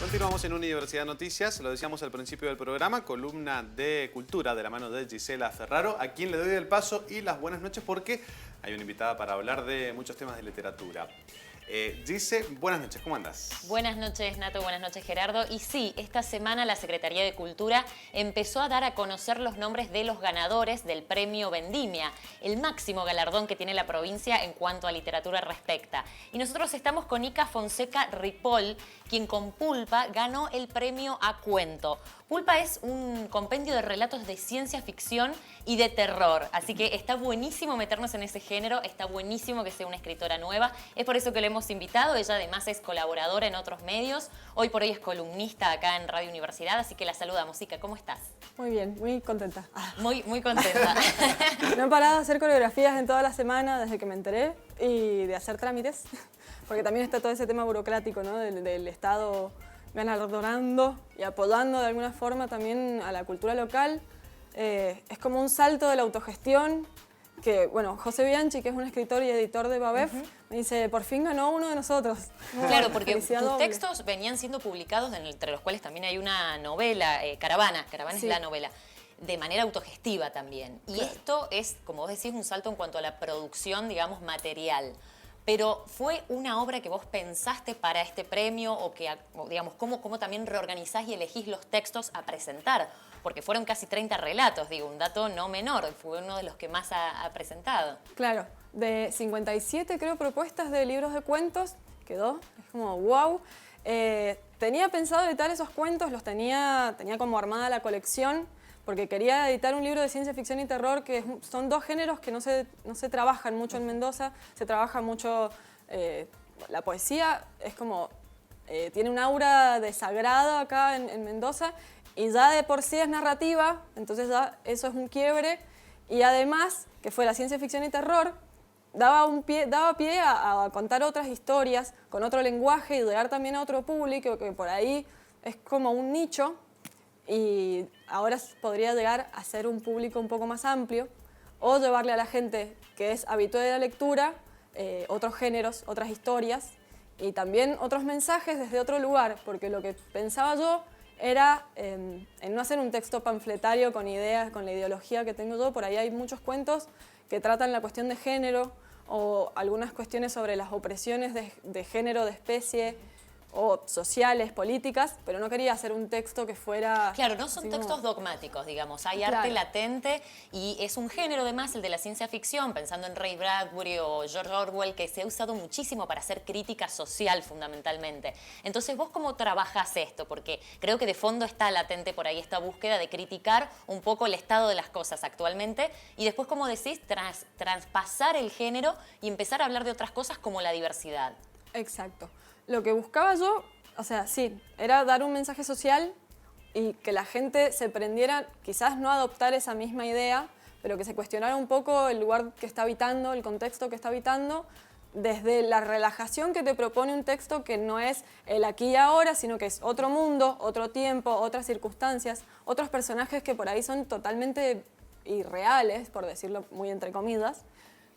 Continuamos en Universidad Noticias, lo decíamos al principio del programa, columna de cultura de la mano de Gisela Ferraro, a quien le doy el paso y las buenas noches porque hay una invitada para hablar de muchos temas de literatura. Gise, buenas noches, ¿cómo andás? Buenas noches, Nato, buenas noches, Gerardo. Y sí, esta semana la Secretaría de Cultura empezó a dar a conocer los nombres de los ganadores del premio Vendimia, el máximo galardón que tiene la provincia en cuanto a literatura respecta. Y nosotros estamos con Ica Fonseca Ripoll, quien con Pulpa ganó el premio a cuento. Pulpa es un compendio de relatos de ciencia ficción y de terror, así que está buenísimo meternos en ese género, está buenísimo que sea una escritora nueva, es por eso que lo hemos invitado. Ella además es colaboradora en otros medios, hoy por hoy es columnista acá en Radio Universidad, así que la saludamos. Ica, ¿cómo estás? Muy bien, muy contenta. Muy contenta. No he parado de hacer coreografías en toda la semana desde que me enteré y de hacer trámites, porque también está todo ese tema burocrático, ¿no? del Estado galardonando y apoyando de alguna forma también a la cultura local. Es como un salto de la autogestión que, bueno, José Bianchi, que es un escritor y editor de Babef, me dice, por fin ganó uno de nosotros. Claro, porque tus doble. textos venían siendo publicados, entre los cuales también hay una novela, Caravana sí. Es la novela, de manera autogestiva también. Y claro, esto es, como vos decís, un salto en cuanto a la producción, digamos, material. Pero ¿fue una obra que vos pensaste para este premio o que, digamos, cómo también reorganizás y elegís los textos a presentar? Porque fueron casi 30 relatos, digo, un dato no menor, fue uno de los que más ha presentado. Claro, de 57 creo propuestas de libros de cuentos, quedó, es como wow. Tenía pensado editar esos cuentos, los tenía como armada la colección, porque quería editar un libro de ciencia ficción y terror, que son dos géneros que no se trabajan mucho en Mendoza. Se trabaja mucho, la poesía es como, tiene un aura de sagrado acá en Mendoza, y ya de por sí es narrativa, entonces ya eso es un quiebre. Y además, que fue la ciencia ficción y terror, daba pie a contar otras historias con otro lenguaje y llegar también a otro público, que por ahí es como un nicho, y ahora podría llegar a ser un público un poco más amplio, o llevarle a la gente que es habitual de la lectura otros géneros, otras historias, y también otros mensajes desde otro lugar, porque lo que pensaba yo era en no hacer un texto panfletario con ideas, con la ideología que tengo yo. Por ahí hay muchos cuentos que tratan la cuestión de género o algunas cuestiones sobre las opresiones de género, de especie, o sociales, políticas, pero no quería hacer un texto que fuera... Claro, no son textos dogmáticos, digamos, hay arte latente y es un género además, el de la ciencia ficción, pensando en Ray Bradbury o George Orwell, que se ha usado muchísimo para hacer crítica social fundamentalmente. Entonces, ¿vos cómo trabajás esto? Porque creo que de fondo está latente por ahí esta búsqueda de criticar un poco el estado de las cosas actualmente y después, como decís, traspasar el género y empezar a hablar de otras cosas como la diversidad. Exacto. Lo que buscaba yo, o sea, sí, era dar un mensaje social y que la gente se prendiera, quizás no adoptar esa misma idea, pero que se cuestionara un poco el lugar que está habitando, el contexto que está habitando, desde la relajación que te propone un texto que no es el aquí y ahora, sino que es otro mundo, otro tiempo, otras circunstancias, otros personajes que por ahí son totalmente irreales, por decirlo muy entre comillas,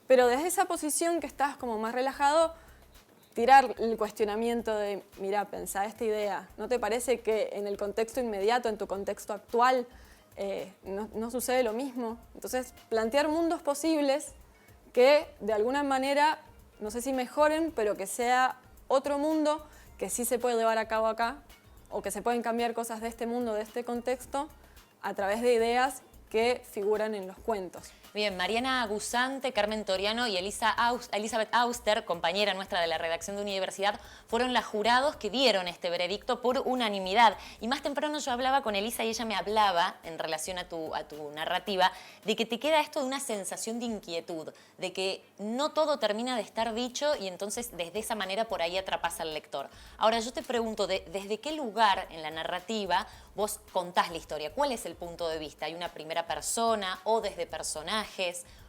pero desde esa posición que estás como más relajado, tirar el cuestionamiento de, mira, pensá esta idea, ¿no te parece que en el contexto inmediato, en tu contexto actual, no sucede lo mismo? Entonces, plantear mundos posibles que de alguna manera, no sé si mejoren, pero que sea otro mundo que sí se puede llevar a cabo acá, o que se pueden cambiar cosas de este mundo, de este contexto, a través de ideas que figuran en los cuentos. Bien, Mariana Gusante, Carmen Toriano y Elizabeth Auster, compañera nuestra de la redacción de Universidad, fueron las jurados que dieron este veredicto por unanimidad. Y más temprano yo hablaba con Elisa y ella me hablaba, en relación a tu narrativa, de que te queda esto de una sensación de inquietud, de que no todo termina de estar dicho y entonces desde esa manera por ahí atrapas al lector. Ahora yo te pregunto, ¿desde qué lugar en la narrativa vos contás la historia? ¿Cuál es el punto de vista? ¿Hay una primera persona o desde personajes?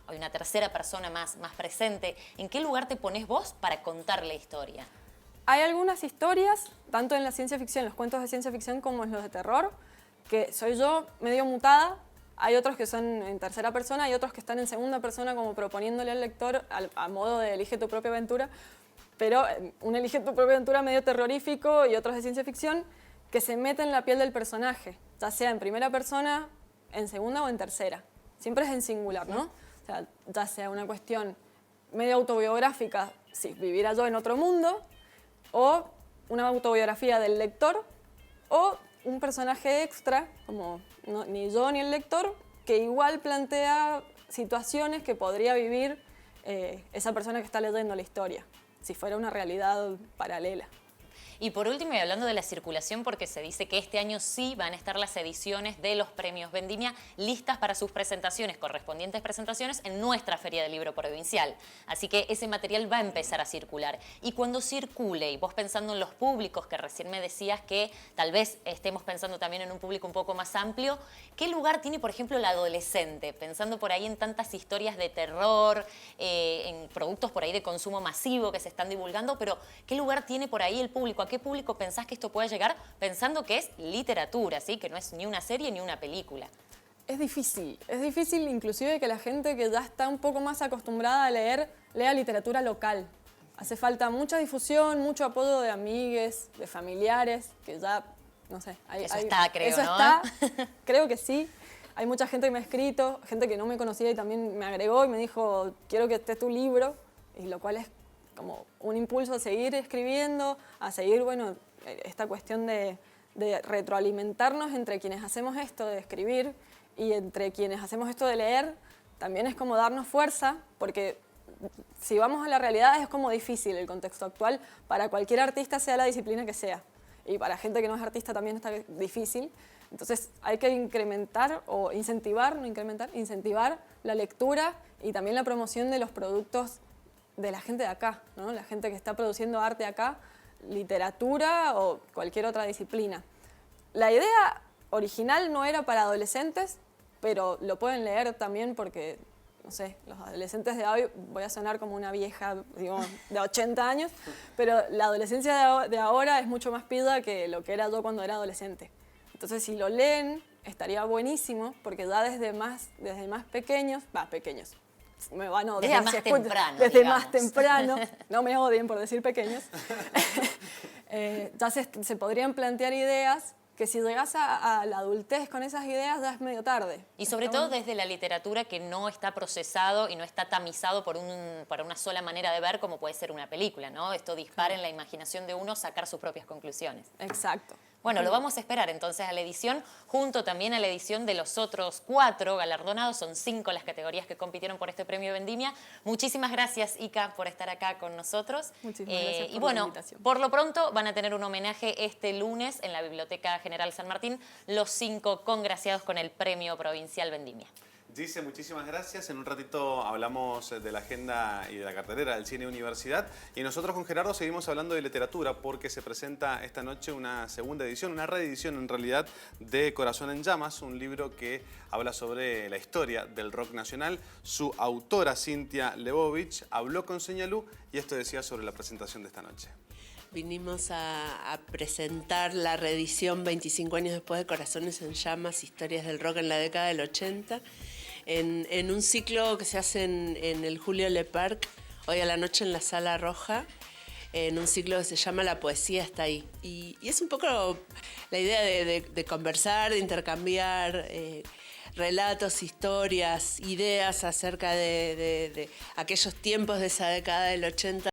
¿Hay una tercera persona más presente? ¿En qué lugar te pones vos para contar la historia? Hay algunas historias, tanto en la ciencia ficción, los cuentos de ciencia ficción, como en los de terror, que soy yo medio mutada. Hay otros que son en tercera persona, hay otros que están en segunda persona, como proponiéndole al lector a modo de elige tu propia aventura, pero un elige tu propia aventura medio terrorífico y otros de ciencia ficción. que se mete en la piel del personaje, ya sea en primera persona, en segunda o en tercera. Siempre es en singular, ¿no? O sea, ya sea una cuestión medio autobiográfica, si viviera yo en otro mundo, o una autobiografía del lector, o un personaje extra, como ni yo ni el lector, que igual plantea situaciones que podría vivir esa persona que está leyendo la historia, si fuera una realidad paralela. Y por último, y hablando de la circulación, porque se dice que este año sí van a estar las ediciones de los premios Vendimia listas para sus presentaciones, correspondientes presentaciones en nuestra Feria del Libro Provincial. Así que ese material va a empezar a circular. Y cuando circule, y vos pensando en los públicos, que recién me decías que tal vez estemos pensando también en un público un poco más amplio, ¿qué lugar tiene, por ejemplo, el adolescente? Pensando por ahí en tantas historias de terror, en productos por ahí de consumo masivo que se están divulgando, pero ¿qué lugar tiene por ahí el público? ¿A qué público pensás que esto puede llegar pensando que es literatura, ¿sí? Que no es ni una serie ni una película? Es difícil inclusive que la gente que ya está un poco más acostumbrada a leer, lea literatura local. Hace falta mucha difusión, mucho apoyo de amigues, de familiares, que ya, no sé. Eso está, creo, eso ¿no? está, creo que sí. Hay mucha gente que me ha escrito, gente que no me conocía y también me agregó y me dijo, quiero que esté tu libro, y lo cual es como un impulso a seguir escribiendo, a seguir, bueno, esta cuestión de retroalimentarnos entre quienes hacemos esto de escribir y entre quienes hacemos esto de leer, también es como darnos fuerza, porque si vamos a la realidad es como difícil el contexto actual para cualquier artista, sea la disciplina que sea. Y para gente que no es artista también está difícil. Entonces hay que incrementar o incentivar, no incrementar, incentivar la lectura y también la promoción de los productos de la gente de acá, ¿no? La gente que está produciendo arte acá, literatura o cualquier otra disciplina. La idea original no era para adolescentes, pero lo pueden leer también porque, no sé, los adolescentes de hoy, voy a sonar como una vieja, digamos, de 80 años, pero la adolescencia de ahora es mucho más pida que lo que era yo cuando era adolescente. Entonces, si lo leen, estaría buenísimo, porque ya desde más pequeños, me van a odiar. Desde más temprano, no me odien por decir pequeños, ya se podrían plantear ideas que si llegas a la adultez con esas ideas ya es medio tarde. Y sobre todo desde la literatura que no está procesado y no está tamizado por una sola manera de ver como puede ser una película, ¿no? Esto dispara en la imaginación de uno sacar sus propias conclusiones. Exacto. Bueno, lo vamos a esperar entonces a la edición, junto también a la edición de los otros 4 galardonados. Son 5 las categorías que compitieron por este premio Vendimia. Muchísimas gracias, Ica, por estar acá con nosotros. Muchísimas gracias por y bueno, la invitación. por lo pronto van a tener un homenaje este lunes en la Biblioteca General San Martín, los 5 congraciados con el premio provincial Vendimia. Gise, muchísimas gracias. En un ratito hablamos de la agenda y de la cartelera del Cine Universidad. Y nosotros con Gerardo seguimos hablando de literatura porque se presenta esta noche una segunda edición, una reedición en realidad, de Corazón en Llamas, un libro que habla sobre la historia del rock nacional. Su autora, Cintia Lebovich, habló con Señalú y esto decía sobre la presentación de esta noche. Vinimos a presentar la reedición 25 años después de Corazones en Llamas, historias del rock en la década del 80, en un ciclo que se hace en el Julio Le Parc, hoy a la noche en la Sala Roja, en un ciclo que se llama La poesía está ahí. Y es un poco la idea de conversar, de intercambiar relatos, historias, ideas acerca de aquellos tiempos de esa década del 80